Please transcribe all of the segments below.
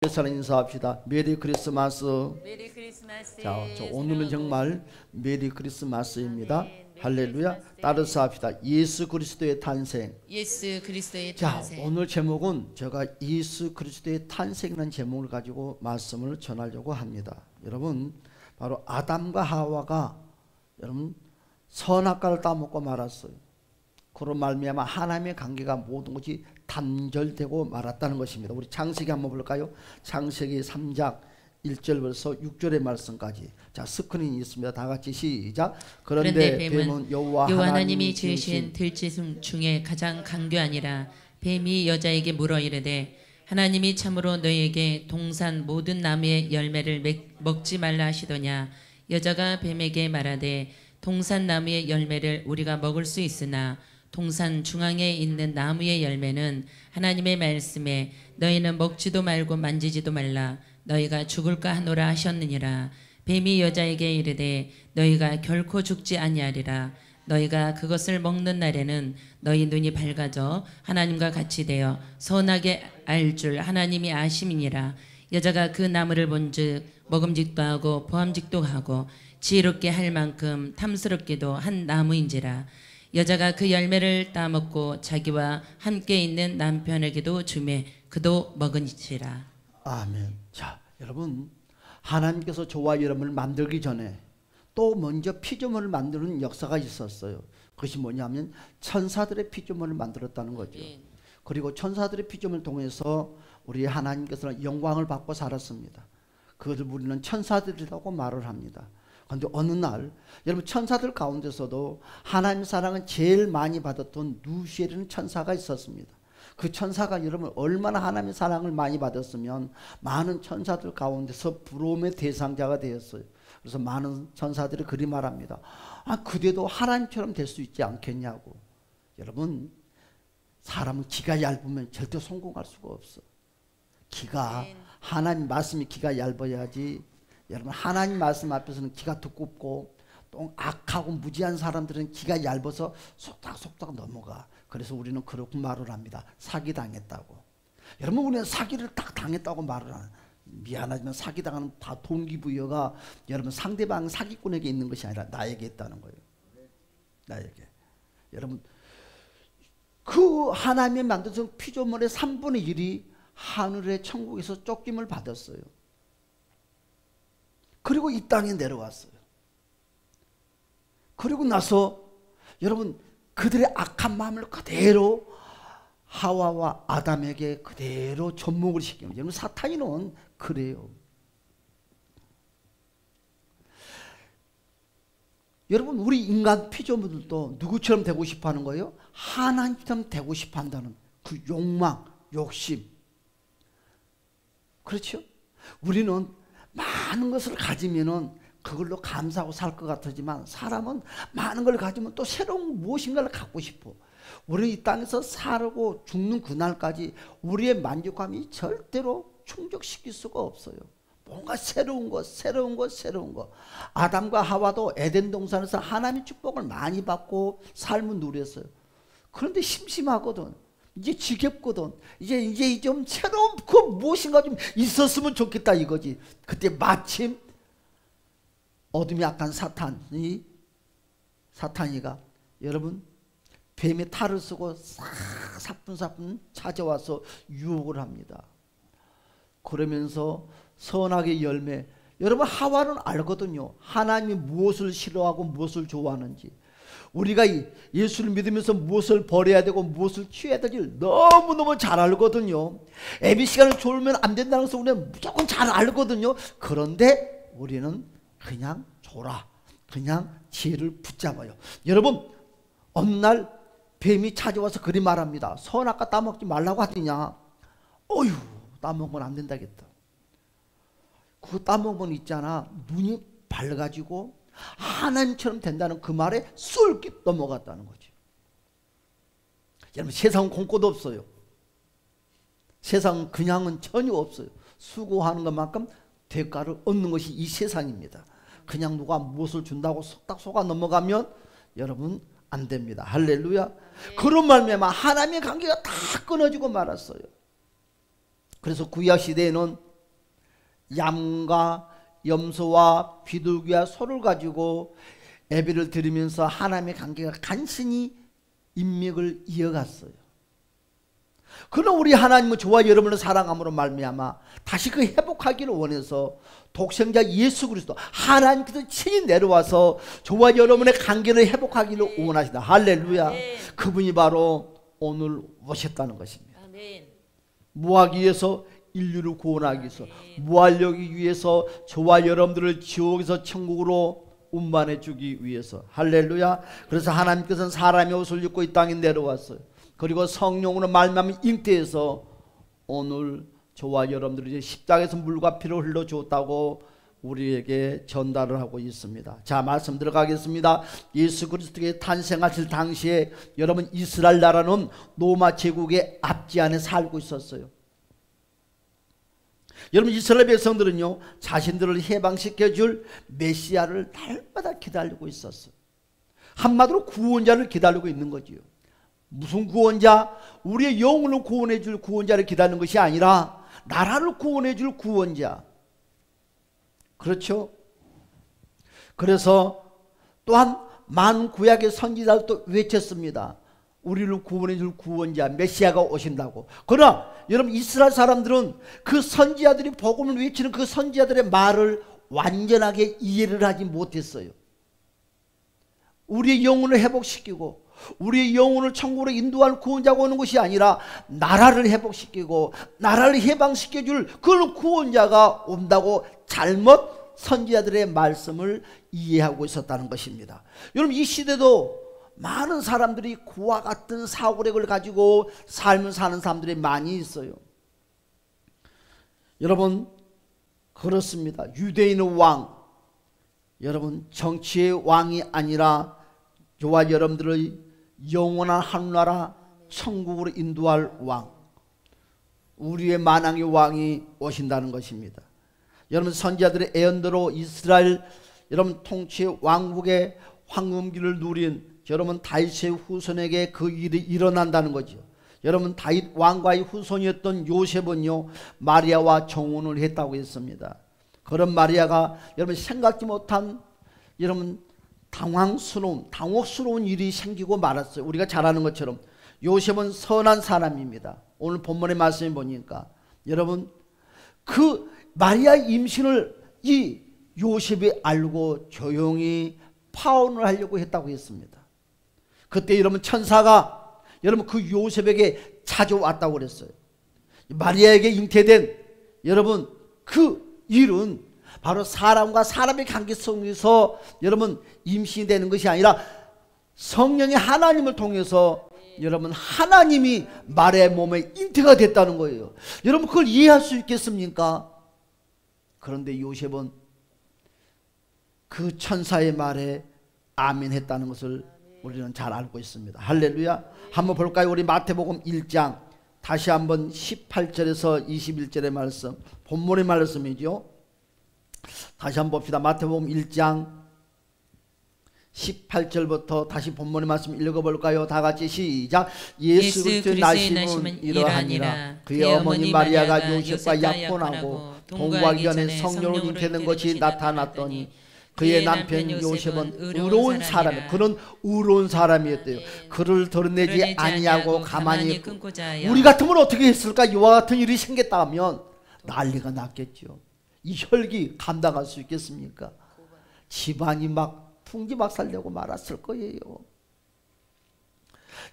사랑 인사합시다. 메리 크리스마스. 메리 크리스마스. 자, 오늘은 정말 메리 크리스마스입니다. 아멘. 메리 할렐루야. 크리스마스. 따라서 합시다. 예수 그리스도의 탄생. 예수 그리스도의 자, 탄생. 오늘 제목은 제가 예수 그리스도의 탄생이라는 제목을 가지고 말씀을 전하려고 합니다. 여러분, 바로 아담과 하와가 여러분 선악과를 따먹고 말았어요. 그로 말미암아 하나님의 관계가 모든 것이 단절되고 말았다는 것입니다. 우리 창세기 한번 볼까요? 창세기 3장 1절부터 6절의 말씀까지. 자, 스크린이 있습니다. 다 같이 시작. 그런데 뱀은 여호와 하나님이 지으신 들짐승 중에 가장 강교하니라. 뱀이 여자에게 물어 이르되 하나님이 참으로 너희에게 동산 모든 나무의 열매를 먹지 말라 하시더냐. 여자가 뱀에게 말하되 동산 나무의 열매를 우리가 먹을 수 있으나 동산 중앙에 있는 나무의 열매는 하나님의 말씀에 너희는 먹지도 말고 만지지도 말라 너희가 죽을까 하노라 하셨느니라. 뱀이 여자에게 이르되 너희가 결코 죽지 아니하리라. 너희가 그것을 먹는 날에는 너희 눈이 밝아져 하나님과 같이 되어 선하게 알 줄 하나님이 아심이니라. 여자가 그 나무를 본즉 먹음직도 하고 보암직도 하고 지혜롭게 할 만큼 탐스럽게도 한 나무인지라. 여자가 그 열매를 따먹고 자기와 함께 있는 남편에게도 주매 그도 먹으니라. 아멘. 자, 여러분, 하나님께서 저와 여러분을 만들기 전에 또 먼저 피조물을 만드는 역사가 있었어요. 그것이 뭐냐면 천사들의 피조물을 만들었다는 거죠. 그리고 천사들의 피조물을 통해서 우리 하나님께서는 영광을 받고 살았습니다. 그것을 우리는 천사들이라고 말을 합니다. 그런데 어느 날 여러분 천사들 가운데서도 하나님의 사랑을 제일 많이 받았던 루시엘이라는 천사가 있었습니다. 그 천사가 여러분 얼마나 하나님의 사랑을 많이 받았으면 많은 천사들 가운데서 부러움의 대상자가 되었어요. 그래서 많은 천사들이 그리 말합니다. 아, 그대도 하나님처럼 될 수 있지 않겠냐고. 여러분, 사람은 기가 얇으면 절대 성공할 수가 없어. 기가, 하나님 말씀이 기가 얇아야지. 여러분, 하나님 말씀 앞에서는 기가 두껍고 또 악하고 무지한 사람들은 기가 얇아서 속닥속닥 넘어가. 그래서 우리는 그렇게 말을 합니다. 사기당했다고. 여러분, 우리는 사기를 딱 당했다고 말을 하는. 미안하지만 사기당하는 다 동기부여가 여러분 상대방 사기꾼에게 있는 것이 아니라 나에게 있다는 거예요. 나에게. 여러분, 그 하나님의 만드신 피조물의 3분의 1이 하늘의 천국에서 쫓김을 받았어요. 그리고 이 땅에 내려왔어요. 그리고 나서 여러분 그들의 악한 마음을 그대로 하와와 아담에게 그대로 접목을 시킵니다. 여러분 사탄이는 그래요. 여러분 우리 인간 피조물들도 누구처럼 되고 싶어 하는 거예요? 하나님처럼 되고 싶어 한다는 그 욕망, 욕심. 그렇죠? 우리는 많은 것을 가지면은 그걸로 감사하고 살 것 같지만 사람은 많은 걸 가지면 또 새로운 무엇인가를 갖고 싶어. 우리 이 땅에서 살고 죽는 그날까지 우리의 만족감이 절대로 충족시킬 수가 없어요. 뭔가 새로운 것, 새로운 것, 새로운 것. 아담과 하와도 에덴 동산에서 하나님의 축복을 많이 받고 삶을 누렸어요. 그런데 심심하거든. 이제 지겹거든. 이제 좀 새로운 그 무엇인가 좀 있었으면 좋겠다 이거지. 그때 마침 어둠이 약한 사탄이가 여러분 뱀의 탈을 쓰고 사뿐사뿐 찾아와서 유혹을 합니다. 그러면서 선악의 열매. 여러분 하와는 알거든요. 하나님이 무엇을 싫어하고 무엇을 좋아하는지. 우리가 예수를 믿으면서 무엇을 버려야 되고 무엇을 취해야 될지 너무너무 잘 알거든요. ABC가 졸면 안 된다는 것을 우리는 무조건 잘 알거든요. 그런데 우리는 그냥 졸아. 그냥 지혜를 붙잡아요. 여러분 어느 날 뱀이 찾아와서 그리 말합니다. 선악과 따먹지 말라고 하더냐. 어휴, 따먹으면 안 된다겠다. 그거 따먹으면 있잖아. 눈이 밝아지고 하나님처럼 된다는 그 말에 쏠깃 넘어갔다는 거지. 여러분 세상은 공고도 없어요. 세상은 그냥은 전혀 없어요. 수고하는 것만큼 대가를 얻는 것이 이 세상입니다. 그냥 누가 무엇을 준다고 딱 속아 넘어가면 여러분 안 됩니다. 할렐루야. 그런 말미암아 하나님의 관계가 다 끊어지고 말았어요. 그래서 구약 시대에는 양과 염소와 비둘기와 소를 가지고 예배를 드리면서 하나님의 관계가 간신히 인맥을 이어갔어요. 그러나 우리 하나님은 저와 여러분을 사랑함으로 말미암아 다시 그 회복하기를 원해서 독생자 예수 그리스도 하나님께서 친히 내려와서 저와 여러분의 관계를 회복하기를 원하시다. 할렐루야. 그분이 바로 오늘 오셨다는 것입니다. 뭐하기 위해서? 인류를 구원하기 위해서, 무하려기 위해서, 저와 여러분들을 지옥에서 천국으로 운반해 주기 위해서. 할렐루야. 그래서 하나님께서는 사람의 옷을 입고 이 땅에 내려왔어요. 그리고 성령으로 말미암아 잉태해서 오늘 저와 여러분들이 이제 십자가에서 물과 피를 흘려주었다고 우리에게 전달을 하고 있습니다. 자, 말씀 들어가겠습니다. 예수 그리스도의 탄생하실 당시에 여러분 이스라엘 나라는 로마 제국의 압제 안에 살고 있었어요. 여러분 이스라엘 백성들은요 자신들을 해방시켜줄 메시아를 날마다 기다리고 있었어요. 한마디로 구원자를 기다리고 있는 거지요. 무슨 구원자? 우리의 영혼을 구원해 줄 구원자를 기다리는 것이 아니라 나라를 구원해 줄 구원자. 그렇죠? 그래서 또한 많은 구약의 선지자들도 외쳤습니다. 우리를 구원해 줄 구원자 메시아가 오신다고. 그러나 여러분 이스라엘 사람들은 그 선지자들이 복음을 외치는 그 선지자들의 말을 완전하게 이해를 하지 못했어요. 우리의 영혼을 회복시키고 우리의 영혼을 천국으로 인도할 구원자가 오는 것이 아니라 나라를 회복시키고 나라를 해방시켜줄 그 구원자가 온다고 잘못 선지자들의 말씀을 이해하고 있었다는 것입니다. 여러분 이 시대도 많은 사람들이 그와 같은 사고력을 가지고 삶을 사는 사람들이 많이 있어요. 여러분 그렇습니다. 유대인의 왕, 여러분 정치의 왕이 아니라 저와 여러분들의 영원한 하늘나라 천국으로 인도할 왕, 우리의 만왕의 왕이 오신다는 것입니다. 여러분 선지자들의 예언대로 이스라엘 여러분 통치의 왕국의 황금기를 누린 여러분 다윗의 후손에게 그 일이 일어난다는 거죠. 여러분 다윗 왕과의 후손이었던 요셉은요 마리아와 정혼을 했다고 했습니다. 그런 마리아가 여러분 생각지 못한 여러분 당혹스러운 일이 생기고 말았어요. 우리가 잘 아는 것처럼 요셉은 선한 사람입니다. 오늘 본문의 말씀에 보니까 여러분 그 마리아 임신을 이 요셉이 알고 조용히 파혼을 하려고 했다고 했습니다. 그때 여러분 천사가 여러분 그 요셉에게 찾아왔다고 그랬어요. 마리아에게 잉태된 여러분 그 일은 바로 사람과 사람의 관계 속에서 여러분 임신이 되는 것이 아니라 성령이 하나님을 통해서 여러분 하나님이 마리아의 몸에 잉태가 됐다는 거예요. 여러분 그걸 이해할 수 있겠습니까? 그런데 요셉은 그 천사의 말에 아멘 했다는 것을 우리는 잘 알고 있습니다. 할렐루야. 한번 볼까요? 우리 마태복음 1장 다시 한번 18절에서 21절의 말씀, 본문의 말씀이죠. 다시 한번 봅시다. 마태복음 1장 18절부터 다시 본문의 말씀 읽어볼까요? 다 같이 시작. 예수 그리스도의 나심은 이러하니라. 그의 어머니 마리아가 요셉과 약혼하고 동거하기 전에 성령으로 잉태된 것이 나타났더니 그의 남편 요셉은 의로운 사람, 그는 의로운 사람이었대요. 그를 드러내지 아니하고 가만히 있고. 우리 같으면 어떻게 했을까? 이와 같은 일이 생겼다 하면 난리가 났겠죠. 이 혈기 감당할 수 있겠습니까? 집안이 막 풍지박살내고 말았을 거예요.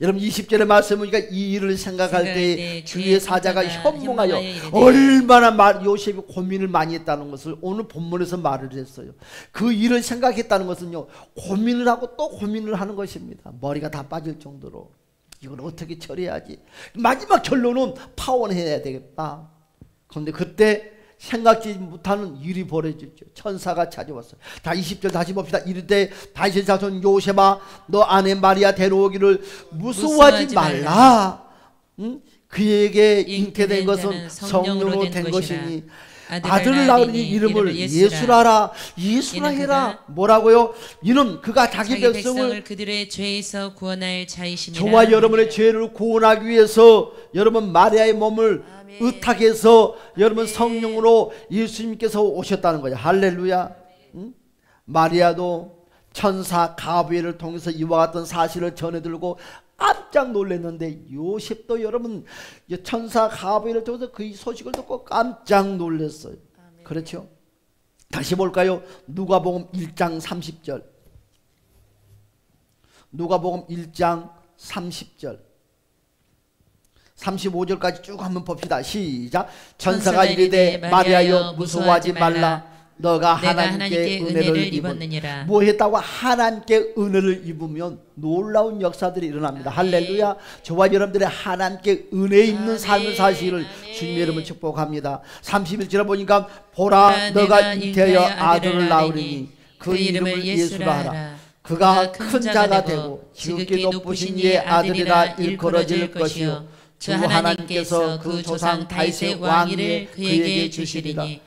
여러분 20절의 말씀은 우리가 이 일을 생각할 때 주의 사자가 현몽하여 얼마나 요셉이 고민을 많이 했다는 것을 오늘 본문에서 말을 했어요. 그 일을 생각했다는 것은요 고민을 하고 또 고민을 하는 것입니다. 머리가 다 빠질 정도로 이걸 어떻게 처리해야지. 마지막 결론은 파혼해야 되겠다. 그런데 그때 생각지 못하는 일이 벌어졌죠. 천사가 찾아왔어요. 다 20절 다시 봅시다. 이르되 다윗의 자손 요셉아 너 아내 마리아 데려오기를 무서워하지 말라. 응? 그에게 잉태된 것은 성령으로 된 것이니 아들을 낳으니 이름을 예수라라. 예수라 해라. 뭐라고요? 이는 그가 자기 백성을 그들의 죄에서 구원할 자이심이라. 저와 여러분의 죄를 구원하기 위해서 여러분 마리아의 몸을 의탁해서 여러분 성령으로 예수님께서 오셨다는 거예요. 할렐루야. 응? 마리아도 천사 가브리엘을 통해서 이와 같은 사실을 전해들고 깜짝 놀랐는데, 요셉도 여러분 천사 가브리엘을 통해서 그 소식을 듣고 깜짝 놀랐어요. 그렇죠? 다시 볼까요? 누가복음 1장 30절. 누가복음 1장 30절 35절까지 쭉 한번 봅시다. 시작. 천사가 이르되 마리아여 무서워하지 말라. 너가 하나님께 은혜를 입었느니라. 뭐 했다고? 하나님께 은혜를 입으면 놀라운 역사들이 일어납니다. 할렐루야. 저와 여러분들의 하나님께 은혜 입는 삶을 사실을 주님의 이름으로 축복합니다. 31절에 보니까 보라 너가 잉태하여 아들을 낳으리니 그 이름을 예수라 하라. 그가 큰 자가 되고 지극히 높으신 이의 아들이라 일컬어질 것이요 주 하나님께서 그 조상 다윗의 왕위를 그에게 주시리니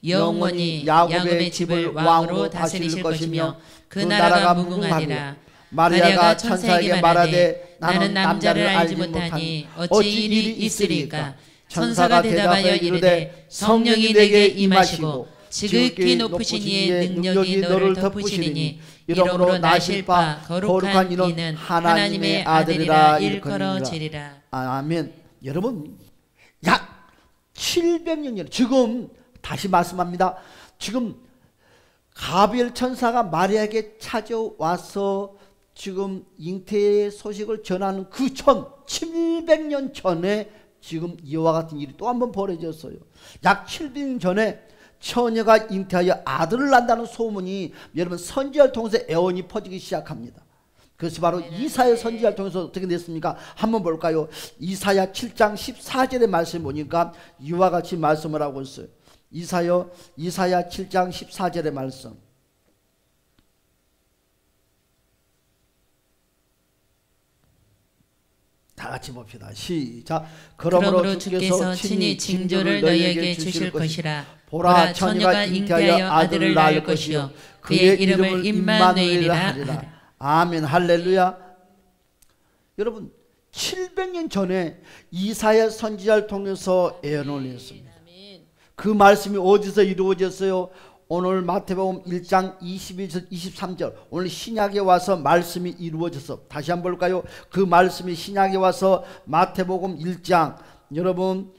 영원히 야곱의 집을 왕으로 다스리실 것이며 그 나라가 무궁하리라. 마리아가 천사에게 말하되 나는 남자를 알지 못하니 어찌 일이 있으리까? 천사가 대답하여 이르되 성령이 내게 임하시고 지극히 높으신 이의 능력이 너를 덮으시리니 이러므로 나실 바 거룩한 이는 하나님의 아들이라 일컬어지리라. 아멘. 여러분 약 700년 전에, 지금 다시 말씀합니다. 지금 가브리엘 천사가 마리아에게 찾아와서 지금 잉태의 소식을 전하는 그 700년 전에 지금 이와 같은 일이 또 한 번 벌어졌어요. 약 700년 전에 처녀가 잉태하여 아들을 낳는다는 소문이 여러분 선지자를 통해서 애원이 퍼지기 시작합니다. 그것이 바로 이사야 선지자를 통해서 어떻게 됐습니까? 한번 볼까요? 이사야 7장 14절의 말씀 보니까 이와 같이 말씀을 하고 있어요. 이사야 7장 14절의 말씀. 다 같이 봅시다. 시작. 그러므로 주께서 친히 징조를 너희에게 주실 것이라. 보라 처녀가 잉태하여 아들을 낳을 것이요 그의 이름을 임마누엘이라 하리라. 아멘. 할렐루야. 여러분 700년 전에 이사야 선지자를 통해서 예언을 했습니다. 그 말씀이 어디서 이루어졌어요? 오늘 마태복음 1장 22절 23절 오늘 신약에 와서 말씀이 이루어져서 다시 한번 볼까요? 그 말씀이 신약에 와서 마태복음 1장 여러분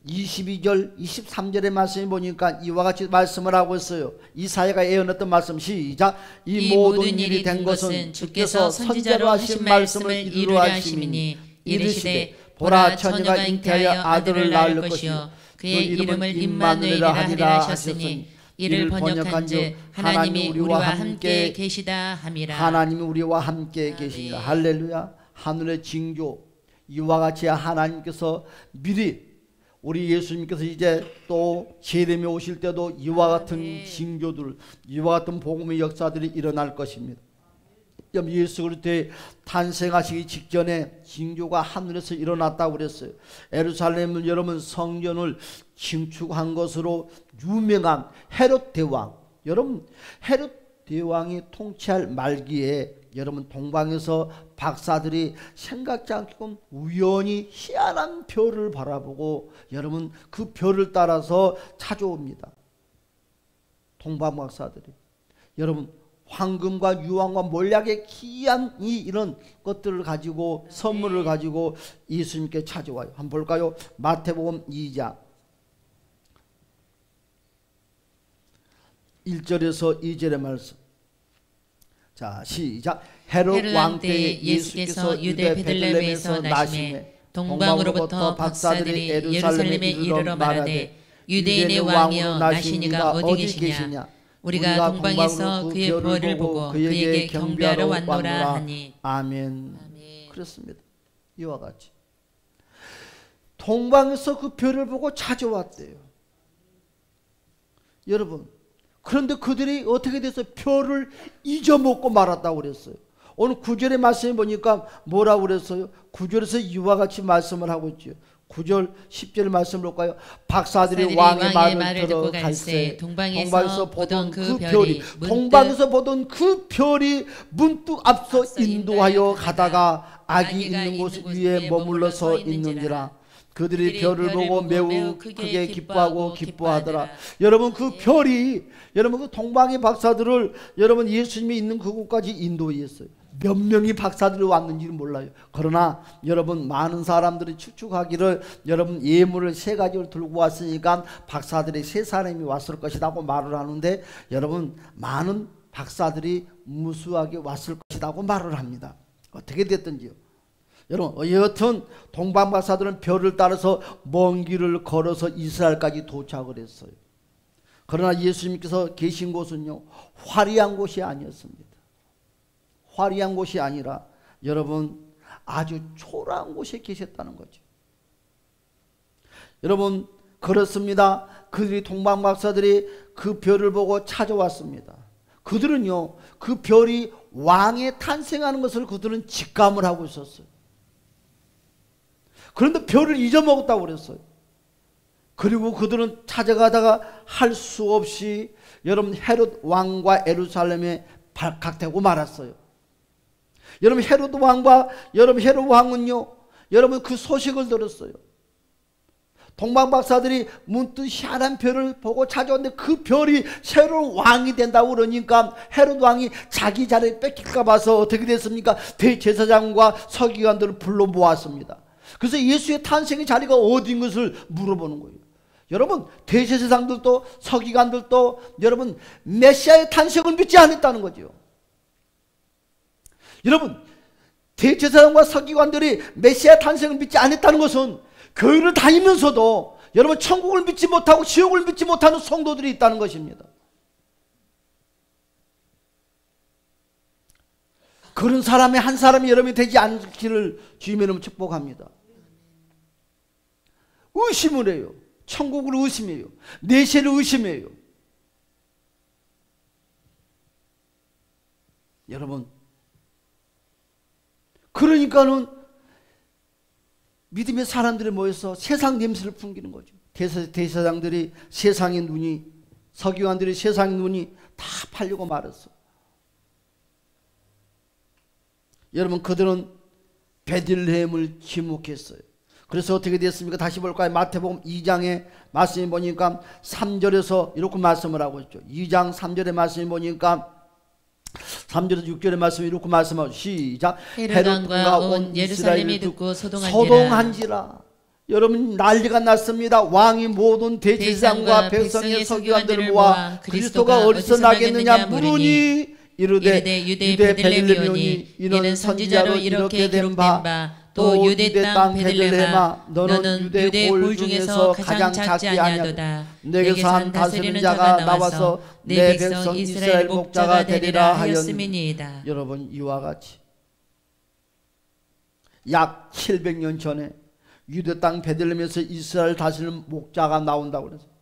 22절 23절의 말씀을 보니까 이와 같이 말씀을 하고 있어요. 이사야가 예언했던 말씀. 시작. 이 모든 일이 된 것은 주께서 선지자로 하신 말씀을 이루려 하심이니 이르시되 보라 처녀가 잉태하여 아들을 낳을 것이요 그의 이름을 임마누엘이라 하리라 하셨으니 이를 번역한즉 하나님이 우리와 함께 계시다 함이라. 하나님이 우리와 함께 계시니라. 할렐루야. 하늘의 징조 이와 같이 하나님께서 미리 우리 예수님께서 이제 또 제림에 오실 때도 이와 같은 징조들 이와 같은 복음의 역사들이 일어날 것입니다. 예수 그리스도의 탄생하시기 직전에 징조가 하늘에서 일어났다고 그랬어요. 예루살렘을 여러분 성전을 증축한 것으로 유명한 헤롯 대왕, 여러분 헤롯 대왕이 통치할 말기에 여러분 동방에서 박사들이 생각지 않게 우연히 희한한 별을 바라보고 여러분 그 별을 따라서 찾아옵니다. 동방 박사들이 여러분 황금과 유황과 몰약의 귀한 이런 것들을 가지고 선물을 가지고 예수님께 찾아와요. 한번 볼까요? 마태복음 2장 1절에서 2절의 말씀. 자 시작. 헤롯 왕 때에 예수께서 유대 베들레헴에서 나심에 동방으로부터 박사들이 예루살렘에 이르러 말하되 유대인의 왕이여 나시니가 어디 계시냐? 우리가 동방에서 그의 별을 보고 그에게 경배하러 왔노라 하니. 아멘. 그렇습니다. 이와 같이 동방에서 그 별을 보고 찾아왔대요. 여러분 그런데 그들이 어떻게 돼서 별을 잊어먹고 말았다고 그랬어요. 오늘 9절의 말씀에 보니까 뭐라고 그랬어요? 9절에서 이와 같이 말씀을 하고 있죠. 9절 10절 말씀을 볼까요? 박사들이 왕의 말을 들어 갈새 동방에서 보던 그 별이 동방에서 보던 그 별이 문득 앞서 인도하여 가다가 악이 있는 곳 위에 머물러서 있는지라. 그들이 별을 보고 매우 크게 기뻐하고 기뻐하더라. 여러분 그 별이 여러분 그 동방의 박사들을 여러분 예수님이 있는 그곳까지 인도했어요. 몇 명이 박사들이 왔는지는 몰라요. 그러나 여러분 많은 사람들이 추측하기를 여러분 예물을 세 가지를 들고 왔으니까 박사들이 세 사람이 왔을 것이라고 말을 하는데 여러분 많은 박사들이 무수하게 왔을 것이라고 말을 합니다. 어떻게 됐든지요. 여러분 여하튼 동방 박사들은 별을 따라서 먼 길을 걸어서 이스라엘까지 도착을 했어요. 그러나 예수님께서 계신 곳은요 화려한 곳이 아니었습니다. 화려한 곳이 아니라 여러분 아주 초라한 곳에 계셨다는 거죠. 여러분 그렇습니다. 그들이 동방 박사들이 그 별을 보고 찾아왔습니다. 그들은요 그 별이 왕에 탄생하는 것을 그들은 직감을 하고 있었어요. 그런데 별을 잊어먹었다고 그랬어요. 그리고 그들은 찾아가다가 할 수 없이 여러분 헤롯 왕과 예루살렘에 발각되고 말았어요. 여러분 헤롯 왕과 여러분 헤롯 왕은요 여러분 그 소식을 들었어요. 동방 박사들이 문득 희한한 별을 보고 찾아왔는데 그 별이 새로운 왕이 된다고 그러니까 헤롯 왕이 자기 자리를 뺏길까 봐서 어떻게 됐습니까? 대제사장과 서기관들을 불러 모았습니다. 그래서 예수의 탄생의 자리가 어디인 것을 물어보는 거예요. 여러분 대제사장들도 서기관들도 여러분 메시아의 탄생을 믿지 않았다는 거죠. 여러분 대제사장과 서기관들이 메시아 탄생을 믿지 않았다는 것은 교회를 다니면서도 여러분 천국을 믿지 못하고 지옥을 믿지 못하는 성도들이 있다는 것입니다. 그런 사람의 한 사람이 여러분이 되지 않기를 주님의 이름으로 축복합니다. 의심을 해요. 천국을 의심해요. 내세를 의심해요. 여러분 그러니까는 믿음의 사람들이 모여서 세상 냄새를 풍기는 거죠. 대제사장들이 세상의 눈이 서기관들이 세상의 눈이 다 팔리고 말았어. 여러분 그들은 베들레헴을 지목했어요. 그래서 어떻게 됐습니까? 다시 볼까요? 마태복음 2장의 말씀이 보니까 3절에서 이렇게 말씀을 하고 있죠. 2장 3절의 말씀이 보니까 3절에서 6절의 말씀이 이렇게 말씀하고 시작. 헤롯 온 예루살렘이 듣고 소동한지라. 여러분 난리가 났습니다. 왕이 모든 대제사장과 백성의 서기관들을 모아 그리스도가 어디서 나겠느냐 물으니 이르되 유대 베들레헴이오니 이는 선지자로 이렇게 기록된 바 또 유대 땅 베들레헴아 너는 유대 볼 중에서 가장 작지 아니하도다. 내게서 한 다스리는 자가 나와서 내 백성 이스라엘 목자가 되리라 하였음이니이다. 여러분 이와 같이 약 700년 전에 유대 땅 베들레헴에서 이스라엘 다스리는 목자가 나온다고 그랬어요.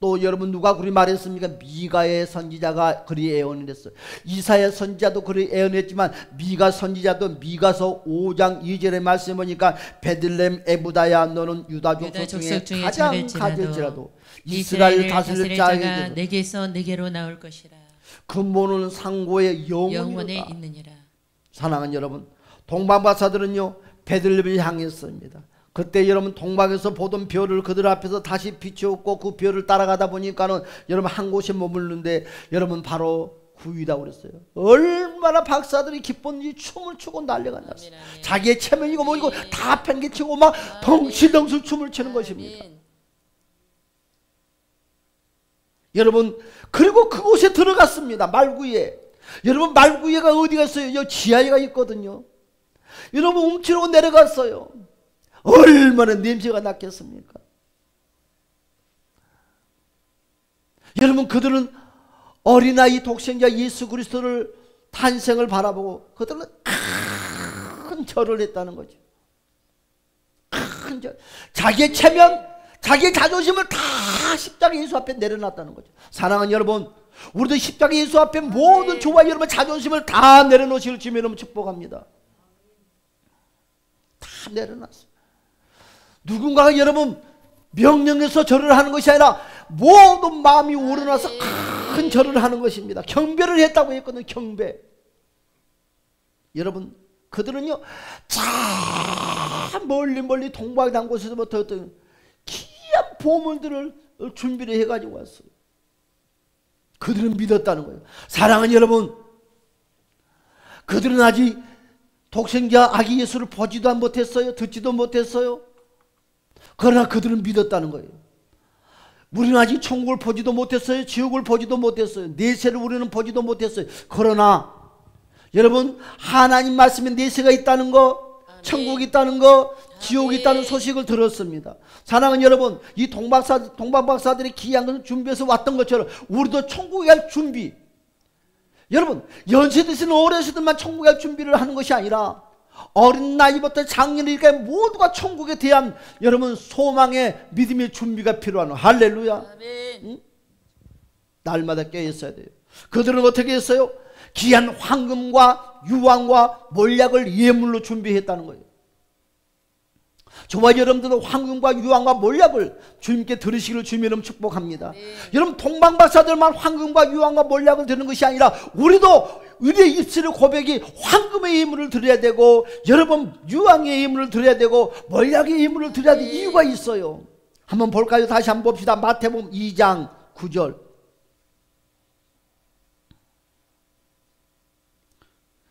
또 여러분 누가 그리 말했습니까? 미가의 선지자가 그리 예언을 했어요. 이사야 선지자도 그리 예언했지만 미가 선지자도 미가서 5장 2절의 말씀을 보니까 베들레헴 에브다야 너는 유다 족속 중에 가장 가질지라도 이스라엘 다스릴 자가 내게서 내게로 나올 것이라. 근본은 상고의 영원에 있느니라. 사랑하는 여러분 동방박사들은요 베들레헴을 향했습니다. 그때 여러분 동방에서 보던 별을 그들 앞에서 다시 비추었고 그 별을 따라가다 보니까는 여러분 한 곳에 머물는데 여러분 바로 구유다고 그랬어요. 얼마나 박사들이 기뻤는지 춤을 추고 난리가 났어요. 자기의 체면이고 뭐이고 다 팽개치고 막 덩실덩실 춤을 추는 것입니다. 여러분 그리고 그곳에 들어갔습니다. 말구에. 여러분 말구에가 어디 갔어요? 여기 지하에가 있거든요. 여러분 움츠러고 내려갔어요. 얼마나 냄새가 났겠습니까? 여러분 그들은 어린아이 독생자 예수 그리스도를 탄생을 바라보고 그들은 큰 절을 했다는 거죠. 큰 절. 자기의 체면, 자기의 자존심을 다 십자가 예수 앞에 내려놨다는 거죠. 사랑하는 여러분 우리도 십자가 예수 앞에 모든 저와 여러분의 자존심을 다 내려놓으시길 주님의 이름으로 축복합니다. 다 내려놨어요. 누군가가 여러분 명령해서 절을 하는 것이 아니라 모든 마음이 우러나서 큰 절을 하는 것입니다. 경배를 했다고 했거든요. 경배. 여러분 그들은요 자 멀리 동방단 곳에서부터 어떤 귀한 보물들을 준비를 해가지고 왔어요. 그들은 믿었다는 거예요. 사랑하는 여러분, 그들은 아직 독생자 아기 예수를 보지도 못했어요. 듣지도 못했어요. 그러나 그들은 믿었다는 거예요. 우리는 아직 천국을 보지도 못했어요. 지옥을 보지도 못했어요. 내세를 우리는 보지도 못했어요. 그러나 여러분 하나님 말씀에 내세가 있다는 거, 천국이 있다는 거, 지옥이 있다는 소식을 들었습니다. 사랑하는 여러분, 이 동방박사들이 귀한 것을 준비해서 왔던 것처럼 우리도 천국에 갈 준비, 여러분 연세드시는 어르신들만 천국에 갈 준비를 하는 것이 아니라 어린 나이부터 장년이니까 모두가 천국에 대한 여러분 소망의 믿음의 준비가 필요한 할렐루야. 응? 날마다 깨어있어야 돼요. 그들은 어떻게 했어요? 귀한 황금과 유황과 몰약을 예물로 준비했다는 거예요. 저와 여러분들도 황금과 유황과 몰약을 주님께 들으시기를 주님의 이름 축복합니다. 여러분 동방박사들만 황금과 유황과 몰약을 드는 것이 아니라 우리도 우리의 입술의 고백이 황금의 예물을 드려야 되고 여러분 유황의 예물을 드려야 되고 몰약의 예물을 드려야 될 이유가 있어요. 한번 볼까요? 다시 한번 봅시다. 마태복음 2장 9절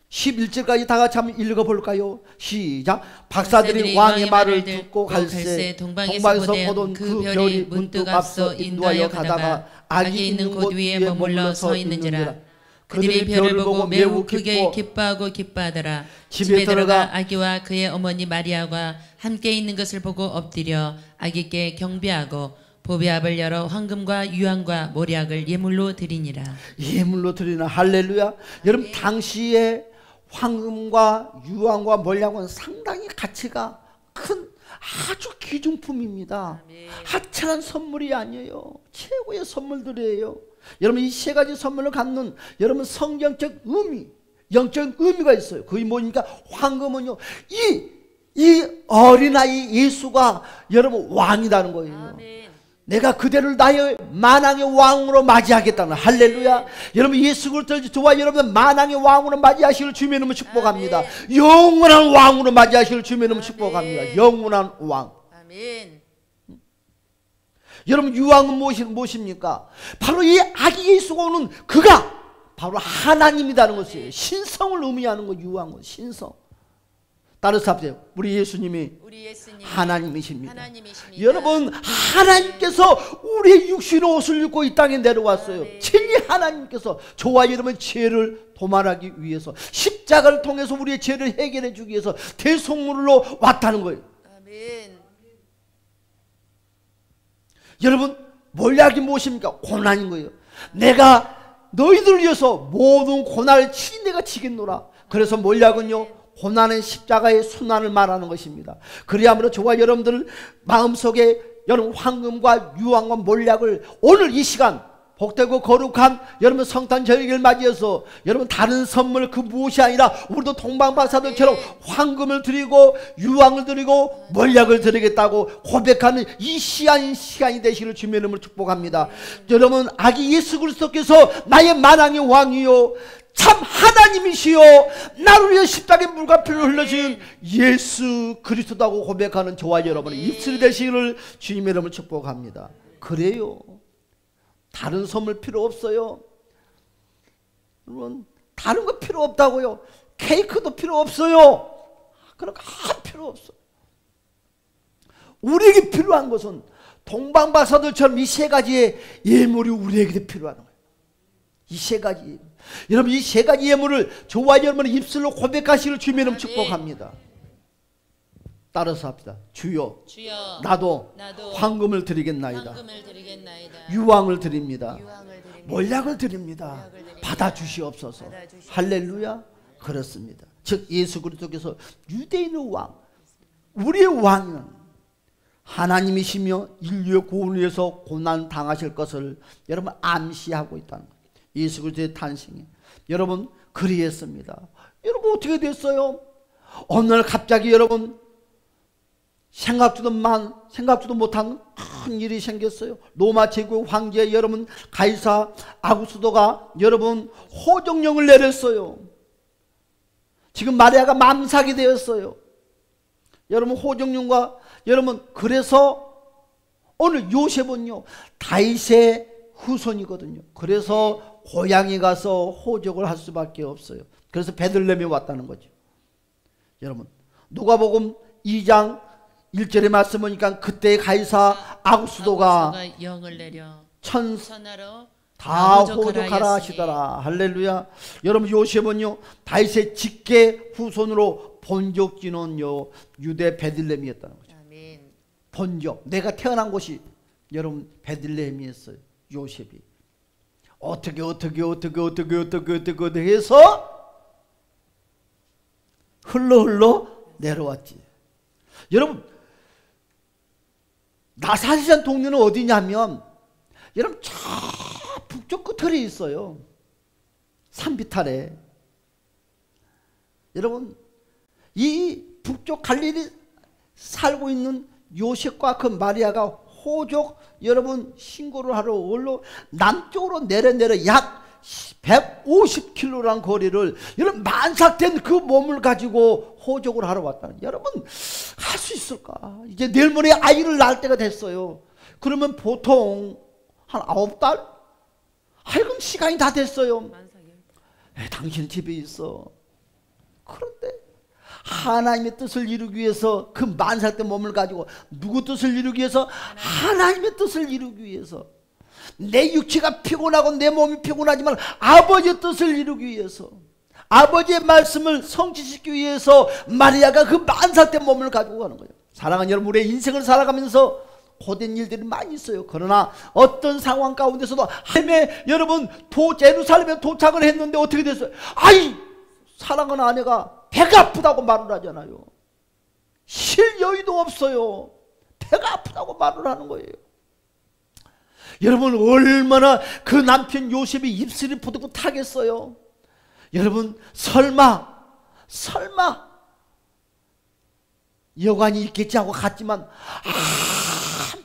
11절까지 다 같이 한번 읽어볼까요? 시작. 박사들이 왕의 말을 듣고 갈새 동방에서 보던 그 별이 문득 앞서 인도하여 가다가 아기 있는 곳 위에 머물러 서 있는지라. 그들이 별을 보고 매우 크게 기뻐하고 기뻐하더라. 집에 들어가 아기와 그의 어머니 마리아와 함께 있는 것을 보고 엎드려 아기께 경배하고 보배압을 열어 황금과 유황과 몰약을 예물로 드리니라. 예물로 드리나. 할렐루야. 여러분 당시에 황금과 유황과 몰약은 상당히 가치가 큰 아주 귀중품입니다. 하찮은 선물이 아니에요. 최고의 선물들이에요. 여러분 이 세 가지 선물을 갖는 여러분 성경적 의미, 영적 의미가 있어요. 그게 뭐입니까? 황금은요 이 어린아이 예수가 여러분 왕이라는 거예요. 아멘. 내가 그대를 나의 만왕의 왕으로 맞이하겠다는 할렐루야. 여러분 예수 그리스도를 저와 여러분 만왕의 왕으로 맞이하시길 주님의 이름으로 축복합니다. 영원한 왕으로 맞이하시길 주님의 이름으로 축복합니다. 영원한 왕. 아멘. 여러분 유황은 무엇입니까? 바로 이 아기 예수가 오는 그가 바로 하나님이라는 것이에요. 신성을 의미하는 거. 유황은 신성. 따라서 합세요. 우리 예수님이 하나님이십니다. 여러분 하나님께서 우리의 육신의 옷을 입고 이 땅에 내려왔어요. 진리 하나님께서 저와 여러분 죄를 도말하기 위해서 십자가를 통해서 우리의 죄를 해결해 주기 위해서 대속물로 왔다는 거예요. 아멘. 여러분 몰약이 무엇입니까? 고난인 거예요. 내가 너희들을 위해서 모든 고난을 친히 내가 지겠노라. 그래서 몰약은요 고난은 십자가의 순환을 말하는 것입니다. 그리하므로 저와 여러분들 마음속에 여러분 황금과 유황과 몰약을 오늘 이 시간 복되고 거룩한 여러분 성탄 절기를 맞이해서 여러분 다른 선물 그 무엇이 아니라 우리도 동방박사들처럼 황금을 드리고 유황을 드리고 몰약을 드리겠다고 고백하는 이 시간이 되시기를 주님의 이름으로 축복합니다. 여러분 아기 예수 그리스도께서 나의 만왕의 왕이요 참 하나님이시요 나를 위해 십자가의 물과 피를 흘려주신 예수 그리스도라고 고백하는 저와 여러분의 입술이 되시기를 주님의 이름으로 축복합니다. 그래요. 다른 선물 필요 없어요. 여러분 다른 거 필요 없다고요. 케이크도 필요 없어요. 그런 거 한 필요 없어. 우리에게 필요한 것은 동방박사들처럼 이 세 가지의 예물이 우리에게 필요한 거예요. 이 세 가지. 여러분 이 세 가지 예물을 저와 여러분의 입술로 고백하시기를 주님의 이름으로 축복합니다. 따라서 합시다. 주여, 나도 황금을 드리겠나이다. 유황을 드립니다. 몰약을 드립니다. 받아주시옵소서. 할렐루야. 그렇습니다. 즉 예수 그리스도께서 유대인의 왕, 우리의 왕은 하나님이시며 인류의 구원을 위해서 고난 당하실 것을 여러분 암시하고 있다는 거예요. 예수 그리스도의 탄생이 여러분 그리했습니다. 여러분 어떻게 됐어요? 어느 날 갑자기 여러분 생각지도 못한 큰 일이 생겼어요. 로마 제국 황제 여러분 가이사 아구스도가 여러분 호정령을 내렸어요. 지금 마리아가 맘사게 되었어요. 여러분 호정령과 여러분 그래서 오늘 요셉은요 다윗의 후손이거든요. 그래서 고향에 가서 호적을 할 수밖에 없어요. 그래서 베들레헴에 왔다는 거죠. 여러분 누가복음 2장 1절에 말씀 보니까 그때 가이사 아구스도가 영을 내려 천하로 다 호적하라 하시더라. 할렐루야. 여러분 요셉은요 다윗의 직계 후손으로 본적지는요 유대 베들레헴이었다는 거죠. 아멘. 본적 내가 태어난 곳이 여러분 베들레헴이었어요. 요셉이 어떻게 해서 흘러 내려왔지. 여러분 나사렛이라는 동네는 어디냐면 여러분 저 북쪽 끝에 있어요. 산비탈에. 여러분 이 북쪽 갈릴리 살고 있는 요셉과 그 마리아가 호적 여러분 신고를 하러 올로 남쪽으로 내려 약 150km라는 거리를 여러분 만삭된 그 몸을 가지고 호적을 하러 왔다는. 여러분 할 수 있을까? 이제 내일 모레 아이를 낳을 때가 됐어요. 그러면 보통 한 9달? 하여금 시간이 다 됐어요. 당신 집에 있어. 그런데 하나님의 뜻을 이루기 위해서 그 만삭된 몸을 가지고 누구 뜻을 이루기 위해서? 하나님의 뜻을 이루기 위해서. 내 육체가 피곤하고 내 몸이 피곤하지만 아버지의 뜻을 이루기 위해서, 아버지의 말씀을 성취시키기 위해서 마리아가 그 만삭된 몸을 가지고 가는 거예요. 사랑하는 여러분, 우리의 인생을 살아가면서 고된 일들이 많이 있어요. 그러나 어떤 상황 가운데서도 하나님의 여러분 예루살렘에 도착을 했는데 어떻게 됐어요? 아이 사랑하는 아내가 배가 아프다고 말을 하잖아요. 쉴 여유도 없어요. 배가 아프다고 말을 하는 거예요. 여러분 얼마나 그 남편 요셉이 입술이 부득부득하겠어요. 여러분 설마 여관이 있겠지 하고 갔지만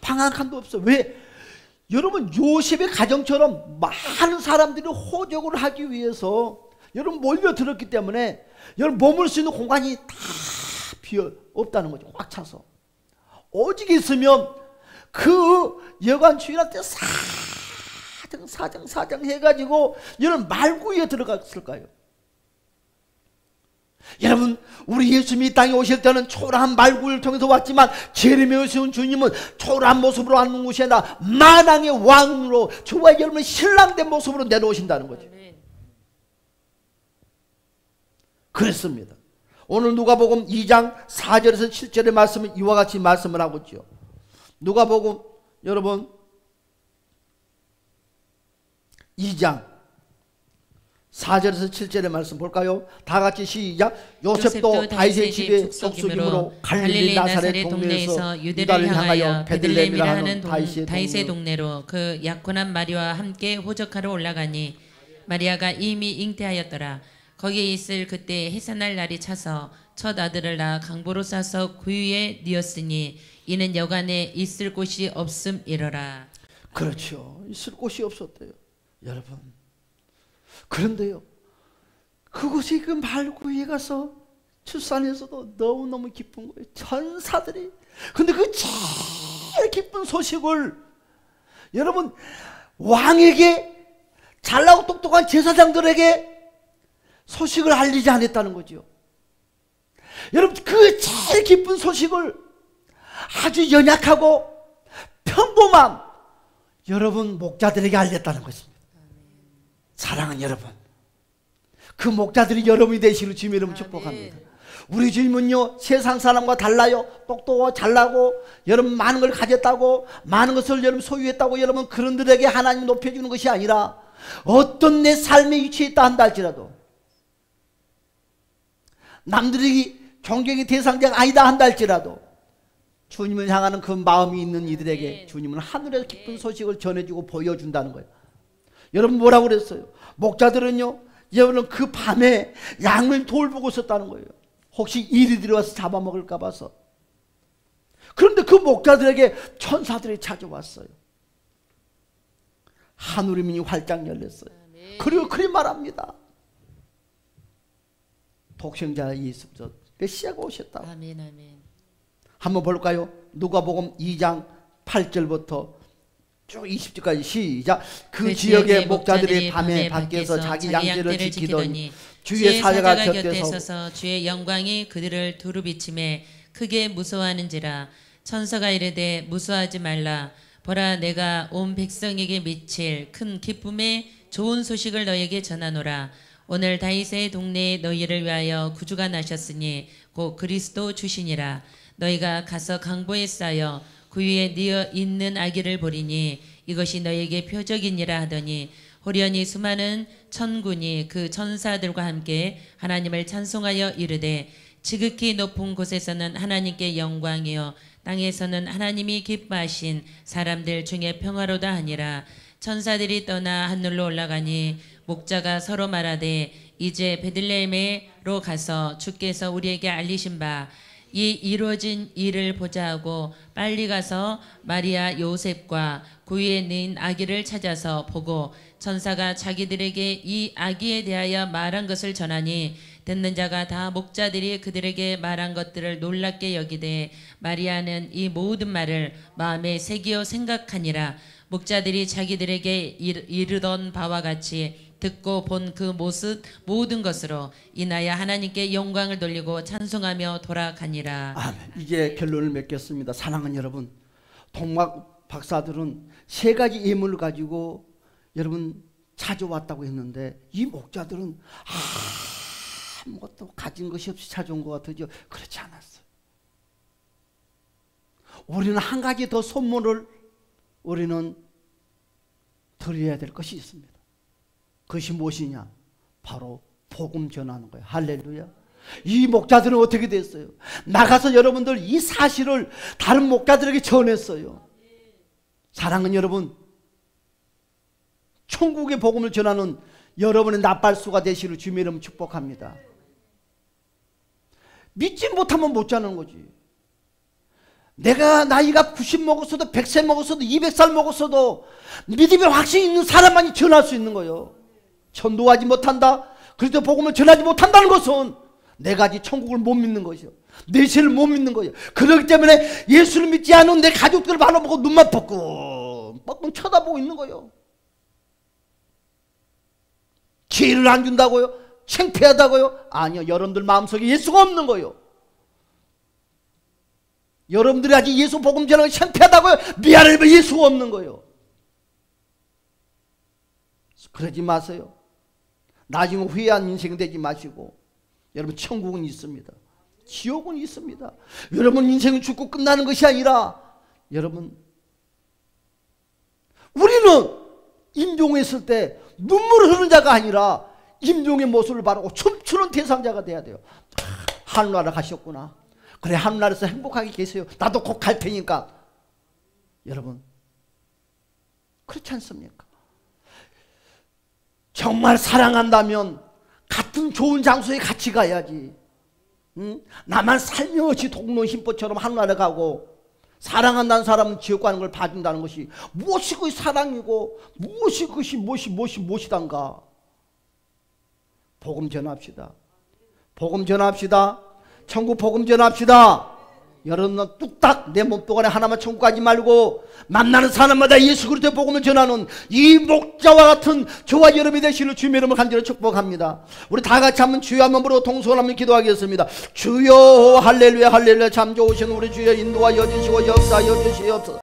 방 한 칸도 없어. 왜? 여러분 요셉의 가정처럼 많은 사람들이 호적을 하기 위해서 여러분 몰려들었기 때문에 여러분 머물 수 있는 공간이 다 비어 없다는 거죠. 꽉 차서. 오직 있으면 그 여관 주인한테 사정 해가지고 여러분 말구에 들어갔을까요? 여러분 우리 예수님이 이 땅에 오실 때는 초라한 말구를 통해서 왔지만 재림에 오신 주님은 초라한 모습으로 왔는 것이 아니라 만왕의 왕으로 주와 여러분 신랑된 모습으로 내려오신다는 거죠. 그렇습니다. 오늘 누가복음 2장 4절에서 7절의 말씀은 이와 같이 말씀을 하고 있죠. 누가복음 여러분 2장 4절에서 7절의 말씀 볼까요? 다 같이 시작. 요셉도 다윗의 집에 족속이므로 갈릴리 나사렛 동네에서 유대를 향하여 베들레헴이라 하는 다윗의 동네로 그 약혼한 마리아와 함께 호적하러 올라가니 마리아가 이미 잉태하였더라. 거기에 있을 그때 해산할 날이 차서 첫 아들을 낳아 강보로 싸서 구유에 뉘었으니 이는 여관에 있을 곳이 없음이러라. 그렇죠. 있을 곳이 없었대요. 여러분 그런데요 그곳이 그 말구에 가서 출산해서도 너무너무 기쁜 거예요. 천사들이. 근데 그 제일 기쁜 소식을 여러분 왕에게 잘나고 똑똑한 제사장들에게 소식을 알리지 않았다는 거죠. 여러분 그 제일 기쁜 소식을 아주 연약하고 평범한 여러분 목자들에게 알렸다는 것입니다. 사랑하는 여러분, 그 목자들이 여러분이 되시기를 주님 이름으로 축복합니다. 우리 주님은요 세상 사람과 달라요. 똑똑하고 잘나고 여러분 많은 걸 가졌다고 많은 것을 여러분 소유했다고 여러분 그런들에게 하나님 높여주는 것이 아니라 어떤 내 삶의 위치에 있다 한다 할지라도 남들이 존경의 대상자가 아니다 한다 할지라도 주님을 향하는 그 마음이 있는 이들에게 주님은 하늘에서 기쁜 소식을 전해주고 보여준다는 거예요. 여러분 뭐라고 그랬어요? 목자들은요, 여러분 그 밤에 양을 돌보고 있었다는 거예요. 혹시 일이 들어와서 잡아먹을까 봐서. 그런데 그 목자들에게 천사들이 찾아왔어요. 하늘의 문이 활짝 열렸어요. 그리고 그리 말합니다. 독생자 예수께서 메시아가 오셨다. 아멘, 아멘. 한번 볼까요? 누가복음 2장 8절부터 쭉 20절까지 시작. 그 지역의 목자들이 밤에 밖에서 자기 양떼를 지키더니 주의 사자가 곁에 서서 주의 영광이 그들을 두루 비침에 크게 무서워하는지라. 천사가 이르되 무서워하지 말라. 보라, 내가 온 백성에게 미칠 큰 기쁨의 좋은 소식을 너에게 전하노라. 오늘 다윗의 동네에 너희를 위하여 구주가 나셨으니 곧 그리스도 주시니라. 너희가 가서 강보에 쌓여 그 위에 뉘어 있는 아기를 보리니 이것이 너희에게 표적이니라 하더니 호련히 수많은 천군이 그 천사들과 함께 하나님을 찬송하여 이르되 지극히 높은 곳에서는 하나님께 영광이요 땅에서는 하나님이 기뻐하신 사람들 중에 평화로다 하니라. 천사들이 떠나 하늘로 올라가니 목자가 서로 말하되 이제 베들레헴으로 가서 주께서 우리에게 알리신 바 이 이루어진 일을 보자 하고 빨리 가서 마리아 요셉과 그 위에 는 아기를 찾아서 보고 천사가 자기들에게 이 아기에 대하여 말한 것을 전하니 듣는 자가 다 목자들이 그들에게 말한 것들을 놀랍게 여기되 마리아는 이 모든 말을 마음에 새기어 생각하니라. 목자들이 자기들에게 이르던 바와 같이 듣고 본 그 모든 것으로 인하여 하나님께 영광을 돌리고 찬송하며 돌아가니라. 아멘. 이제 결론을 맺겠습니다. 사랑하는 여러분, 동막 박사들은 세 가지 예물을 가지고 여러분 찾아왔다고 했는데 이 목자들은 아무것도 가진 것이 없이 찾아온 것 같으죠? 그렇지 않았어요. 우리는 한 가지 더 선물을 우리는 드려야 될 것이 있습니다. 그것이 무엇이냐? 바로 복음 전하는 거예요. 할렐루야. 이 목자들은 어떻게 됐어요? 나가서 여러분들 이 사실을 다른 목자들에게 전했어요. 사랑하는 여러분, 천국의 복음을 전하는 여러분의 나팔수가 되시기를 주님의 이름으로 축복합니다. 믿지 못하면 못 자는 거지. 내가 나이가 90 먹었어도 100세 먹었어도 200살 먹었어도 믿음의 확신이 있는 사람만이 전할 수 있는 거예요. 전도하지 못한다? 그리스도 복음을 전하지 못한다는 것은 내가 아직 천국을 못 믿는 것이요. 내 죄를 못 믿는 거예요. 그렇기 때문에 예수를 믿지 않은 내 가족들을 바라보고 눈만 뻐끔 쳐다보고 있는 거예요. 기회를 안 준다고요? 창피하다고요? 아니요. 여러분들 마음속에 예수가 없는 거예요. 여러분들이 아직 예수 복음 전하기 창피하다고요? 미안하면 예수가 없는 거예요. 그러지 마세요. 나중에 후회한 인생 되지 마시고, 여러분 천국은 있습니다. 지옥은 있습니다. 여러분 인생은 죽고 끝나는 것이 아니라, 여러분 우리는 임종했을 때 눈물을 흐르는 자가 아니라 임종의 모습을 바라고 춤추는 대상자가 돼야 돼요. 하늘나라 가셨구나. 그래, 하늘나라에서 행복하게 계세요. 나도 곧 갈 테니까. 여러분 그렇지 않습니까? 정말 사랑한다면 같은 좋은 장소에 같이 가야지. 응? 나만 살며시 동로 힘보처럼 하늘나라 가고, 사랑한다는 사람은 지옥 가는 걸 봐준다는 것이 무엇이 그 사랑이고 무엇이 그것이 무엇이단가. 복음 전합시다. 복음 전합시다. 천국 복음 전합시다. 여러분은 뚝딱 내 몸뚱아리 하나만 천국 가지 말고 만나는 사람마다 예수 그리스도의 복음을 전하는 이 목자와 같은 저와 여러분이 되시는 주님의 이름을 간절히 축복합니다. 우리 다 같이 한번 주여 한번 부르고 동서남을 기도하겠습니다. 주여 할렐루야 할렐루야. 참 좋으신 우리 주여 인도하여 주시고 역사하여 주시옵소서.